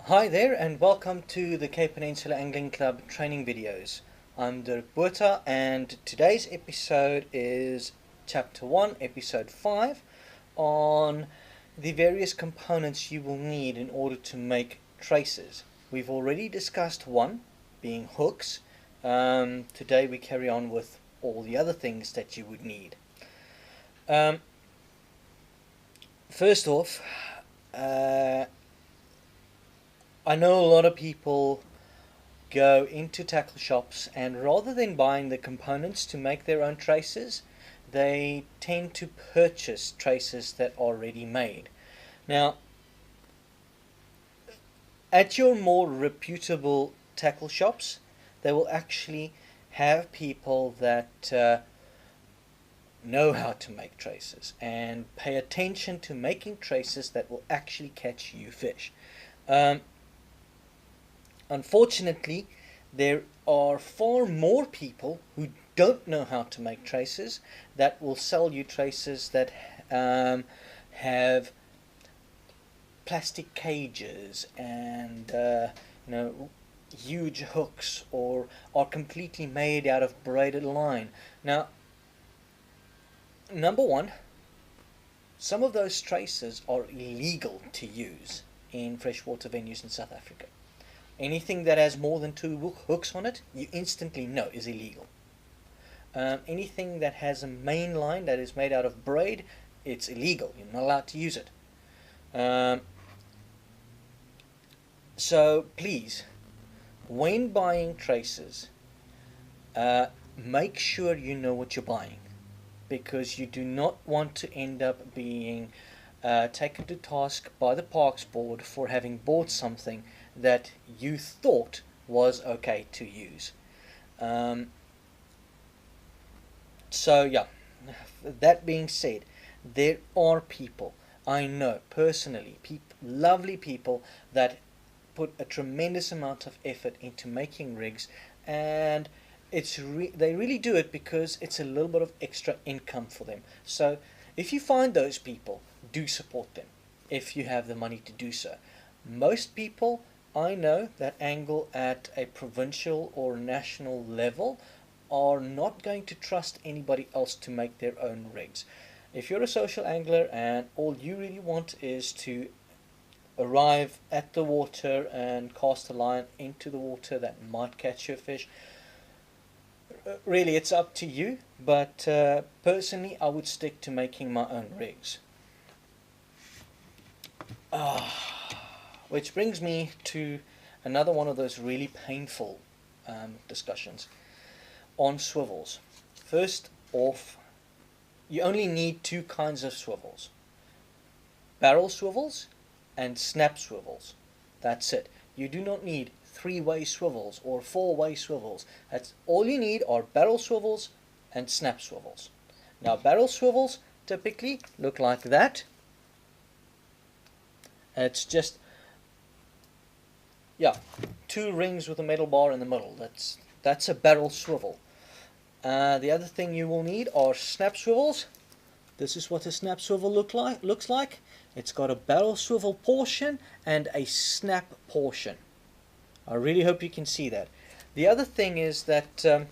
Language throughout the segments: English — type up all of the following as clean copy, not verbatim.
Hi there and welcome to the Peninsula Angling Club training videos. I'm Dirk Botha and today's episode is Chapter 1, Episode 5 on the various components you will need in order to make traces. We've already discussed one, being hooks. Today we carry on with all the other things that you would need. First off, I know a lot of people go into tackle shops and rather than buying the components to make their own traces, they tend to purchase traces that are already made. Now, at your more reputable tackle shops, they will actually have people that know how to make traces and pay attention to making traces that will actually catch you fish. Unfortunately, there are far more people who don't know how to make traces that will sell you traces that have plastic cages and huge hooks or are completely made out of braided line. Now, number one, some of those traces are illegal to use in freshwater venues in South Africa. Anything that has more than two hooks on it, you instantly know is illegal. Anything that has a main line that is made out of braid, it's illegal. You're not allowed to use it. So please, when buying traces, make sure you know what you're buying, because you do not want to end up being taken to task by the Parks Board for having bought something that you thought was okay to use. So yeah, that being said, there are people I know personally, lovely people that put a tremendous amount of effort into making rigs, and they really do it because it's a little bit of extra income for them. So if you find those people, do support them if you have the money to do so. Most people I know that angle at a provincial or national level are not going to trust anybody else to make their own rigs. If you're a social angler and all you really want is to arrive at the water and cast a line into the water that might catch your fish, really it's up to you, but personally I would stick to making my own rigs. Which brings me to another one of those really painful discussions on swivels. First off, you only need two kinds of swivels: barrel swivels and snap swivels. That's it. You do not need three-way swivels or four-way swivels. That's all you need are barrel swivels and snap swivels. Now, barrel swivels typically look like that. It's just two rings with a metal bar in the middle. That's a barrel swivel. The other thing you will need are snap swivels. This is what a snap swivel looks like. It's got a barrel swivel portion and a snap portion. I really hope you can see that. The other thing is that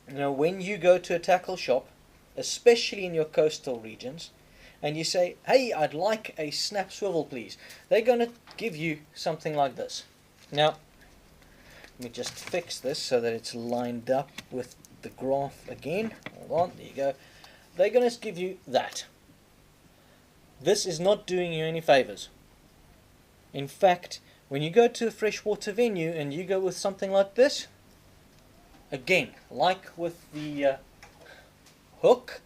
when you go to a tackle shop, especially in your coastal regions, and you say, hey, I'd like a snap swivel please, they're going to give you something like this. Now, let me just fix this so that it's lined up with the graph again. Hold on, there you go. They're going to give you that. This is not doing you any favors. In fact, when you go to a freshwater venue and you go with something like this, again, like with the hook,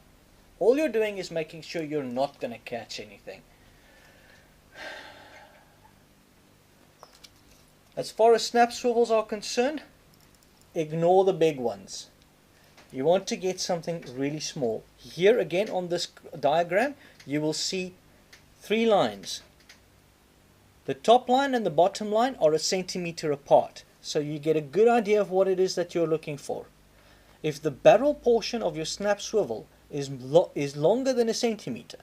all you're doing is making sure you're not going to catch anything. As far as snap swivels are concerned, ignore the big ones. You want to get something really small. Here again on this diagram, you will see three lines. The top line and the bottom line are a centimeter apart, so you get a good idea of what it is that you're looking for. If the barrel portion of your snap swivel is longer than a centimeter,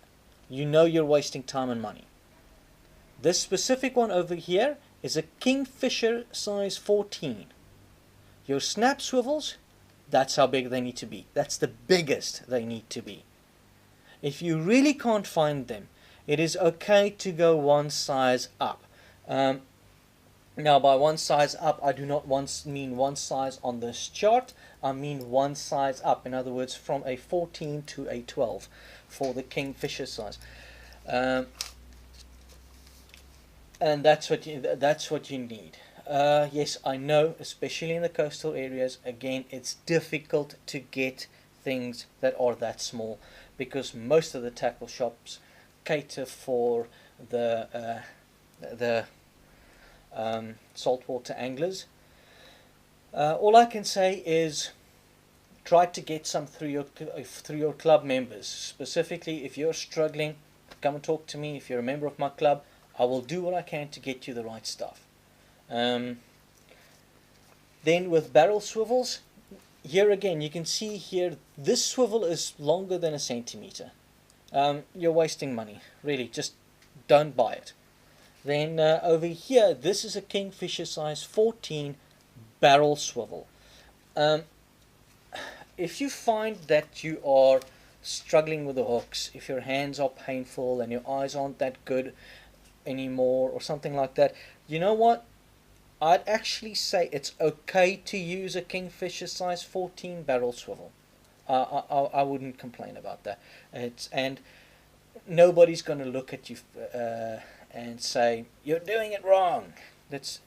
you know you're wasting time and money. This specific one over here is a Kingfisher size 14. Your snap swivels, that's how big they need to be. That's the biggest they need to be. If you really can't find them, it is okay to go one size up. Now, by one size up, I do not mean one size on this chart. I mean one size up. In other words, from a 14 to a 12 for the Kingfisher size. And that's what you need. Yes, I know, especially in the coastal areas, again, it's difficult to get things that are that small because most of the tackle shops cater for the saltwater anglers. All I can say is try to get some through your club members. Specifically, if you're struggling, come and talk to me. If you're a member of my club, I will do what I can to get you the right stuff. Then with barrel swivels, here again, you can see here, this swivel is longer than a centimeter. You're wasting money, really, just don't buy it. Then over here, this is a Kingfisher size 14 barrel swivel. If you find that you are struggling with the hooks, if your hands are painful and your eyes aren't that good anymore or something like that, you know what? I'd actually say it's okay to use a Kingfisher size 14 barrel swivel. I wouldn't complain about that. And nobody's going to look at you and say you're doing it wrong. That's,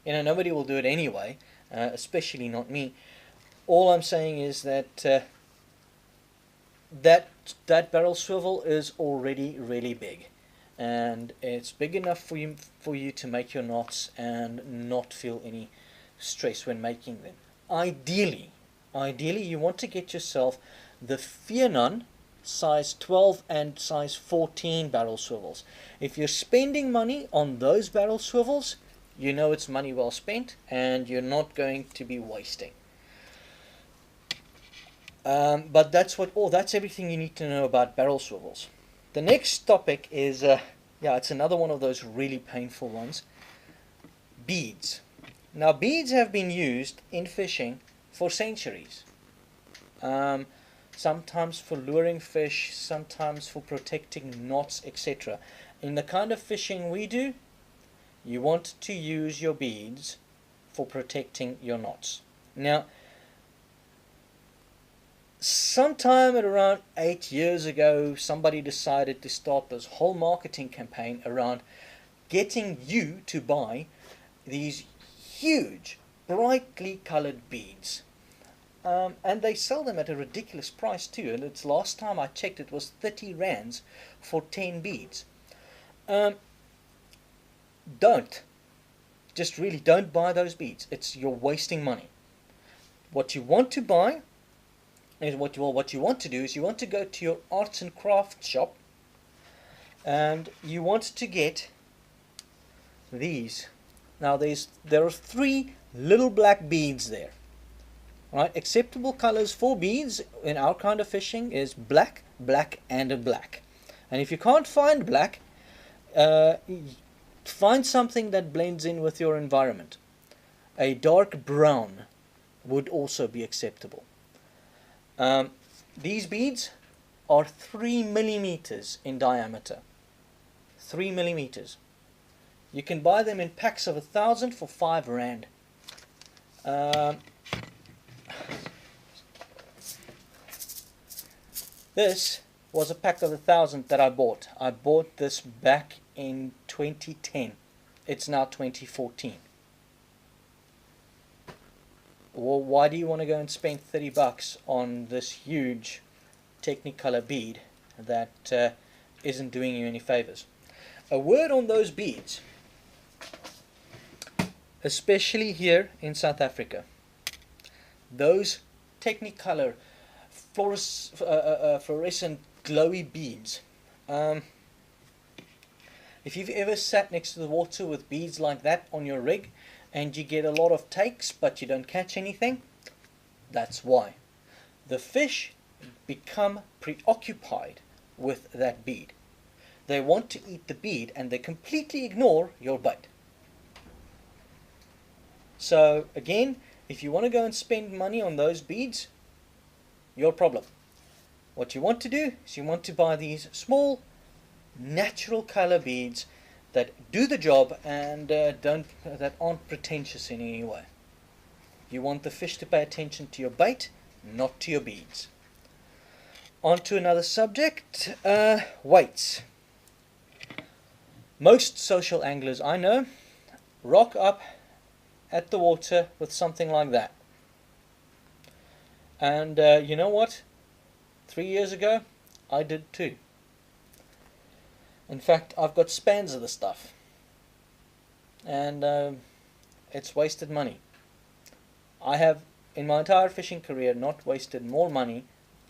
nobody will do it anyway, especially not me. All I'm saying is that that barrel swivel is already really big, and it's big enough for you to make your knots and not feel any stress when making them. Ideally you want to get yourself the Fianon size 12 and size 14 barrel swivels. If you're spending money on those barrel swivels, you know it's money well spent and you're not going to be wasting. But that's everything you need to know about barrel swivels. The next topic is, it's another one of those really painful ones. Beads. Now, beads have been used in fishing for centuries. Sometimes for luring fish, sometimes for protecting knots, etc. In the kind of fishing we do, you want to use your beads for protecting your knots. Now, sometime at around 8 years ago, somebody decided to start this whole marketing campaign around getting you to buy these huge, brightly colored beads. And they sell them at a ridiculous price too. And it's last time I checked, it was 30 rands for 10 beads. Don't buy those beads. You're wasting money. What you want to buy is what you want to do is you want to go to your arts and crafts shop and you want to get these. Now there are 3 little black beads there. Right? Acceptable colors for beads in our kind of fishing is black, black, and a black. And if you can't find black, find something that blends in with your environment. A dark brown would also be acceptable. These beads are 3 millimeters in diameter. 3 millimeters. You can buy them in packs of 1,000 for 5 rand. This was a pack of 1,000 that I bought. I bought this back in 2010. It's now 2014. Well, why do you want to go and spend 30 bucks on this huge Technicolor bead that isn't doing you any favors? A word on those beads, especially here in South Africa. Those Technicolor fluorescent glowy beads. If you've ever sat next to the water with beads like that on your rig and you get a lot of takes but you don't catch anything, that's why. The fish become preoccupied with that bead. They want to eat the bead and they completely ignore your bait. So again, if you want to go and spend money on those beads, your problem. What you want to do is you want to buy these small natural color beads that do the job and that aren't pretentious in any way. You want the fish to pay attention to your bait, not to your beads. On to another subject, weights. Most social anglers I know rock up at the water with something like that. And you know what? 3 years ago, I did too. In fact, I've got spans of the stuff. And it's wasted money. I have, in my entire fishing career, not wasted more money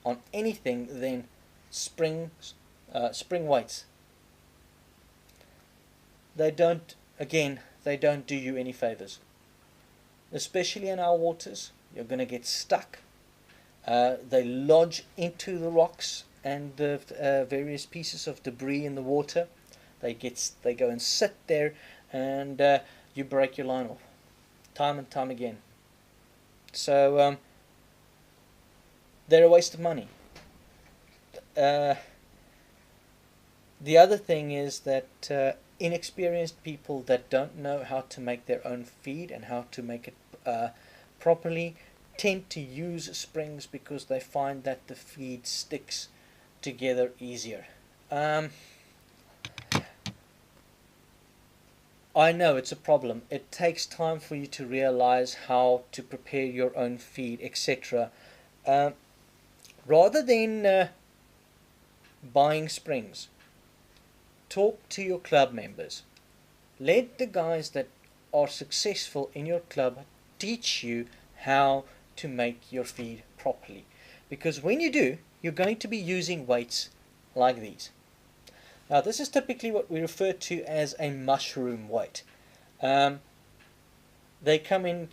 on anything than spring weights. They don't do you any favors. Especially in our waters, you're going to get stuck. They lodge into the rocks and various pieces of debris in the water. They go and sit there, and you break your line off, time and time again. So they're a waste of money. The other thing is that inexperienced people that don't know how to make their own feed and how to make it properly tend to use springs because they find that the feed sticks together easier. I know it's a problem. It takes time for you to realize how to prepare your own feed, etc. Rather than buying springs, talk to your club members. Let the guys that are successful in your club teach you how to make your feed properly. Because when you do, you're going to be using weights like these. Now this is typically what we refer to as a mushroom weight. They come in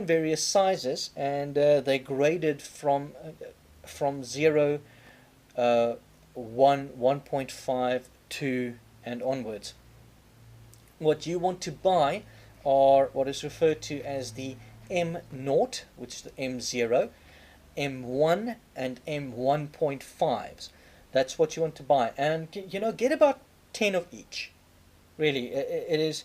various sizes, and they're graded from 0, 1, 1.5, 2 and onwards. What you want to buy are what is referred to as the M0, which is the M0, M1 and M1.5s. That's what you want to buy, and get about 10 of each. Really, it is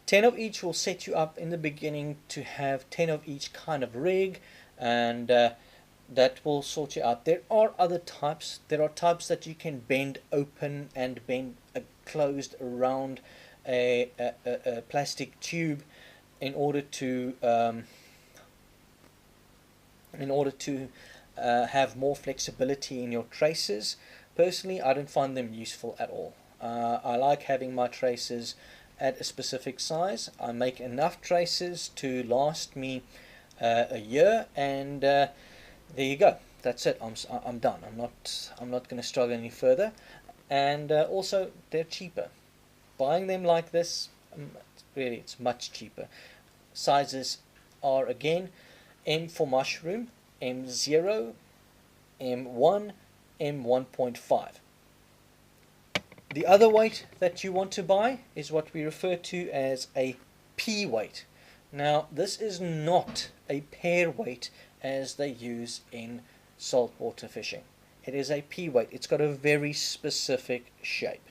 10 of each will set you up in the beginning to have 10 of each kind of rig, and that will sort you out. There are other types. There are types that you can bend open and bend closed around a plastic tube in order to have more flexibility in your traces. Personally, I don't find them useful at all. I like having my traces at a specific size. I make enough traces to last me a year, and there you go. That's it. I'm done. I'm not going to struggle any further. And also, they're cheaper. Buying them like this, really, it's much cheaper. Sizes are again M for mushroom, M0, M1, M1.5. The other weight that you want to buy is what we refer to as a P weight. Now, this is not a pair weight as they use in saltwater fishing. It is a P weight. It's got a very specific shape.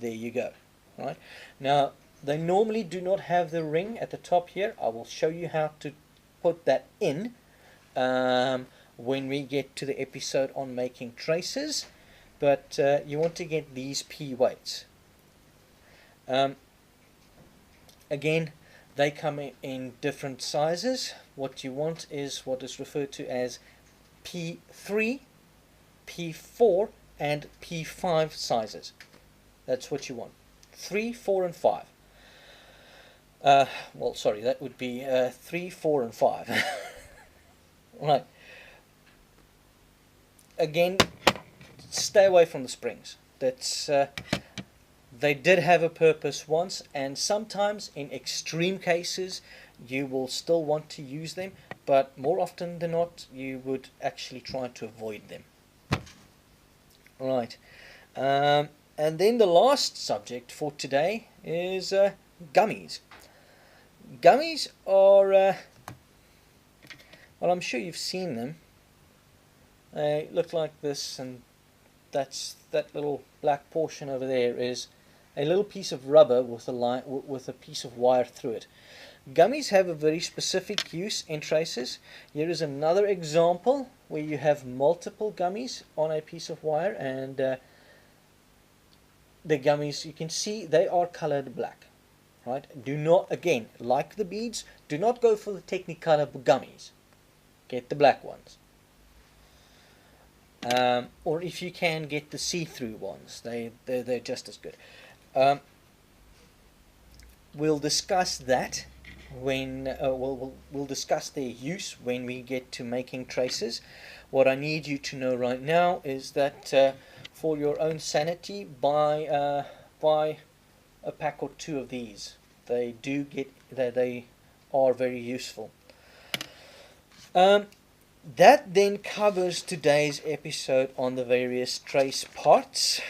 There you go. Right? Now, they normally do not have the ring at the top here. I will show you how to put that in when we get to the episode on making traces. But you want to get these P weights. Again, they come in different sizes. What you want is what is referred to as P3, P4 and P5 sizes. That's what you want. 3, 4 and 5. Well, sorry, that would be 3, 4 and 5. Right. Again, stay away from the springs. That's they did have a purpose once, and sometimes in extreme cases you will still want to use them, but more often than not you would actually try to avoid them. Right. And then the last subject for today is gummies. Gummies are, well, I'm sure you've seen them. They look like this, and that little black portion over there is a little piece of rubber with a piece of wire through it. Gummies have a very specific use in traces. Here is another example where you have multiple gummies on a piece of wire, and the gummies, you can see they are colored black. Right? Do not, again, like the beads, do not go for the Technicolor gummies. Get the black ones. Or if you can, get the see-through ones. They're just as good. We'll discuss that when we'll discuss their use when we get to making traces. What I need you to know right now is that for your own sanity, buy a pack or two of these. They are very useful. That then covers today's episode on the various trace parts.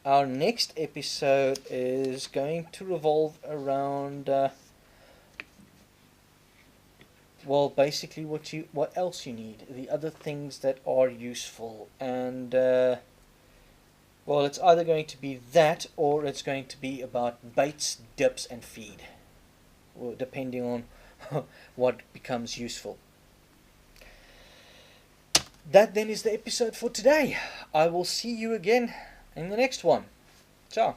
Our next episode is going to revolve around well, basically what else you need, the other things that are useful, and well, it's either going to be that, or it's going to be about baits, dips, and feed, well, depending on what becomes useful. That then is the episode for today. I will see you again in the next one. Ciao.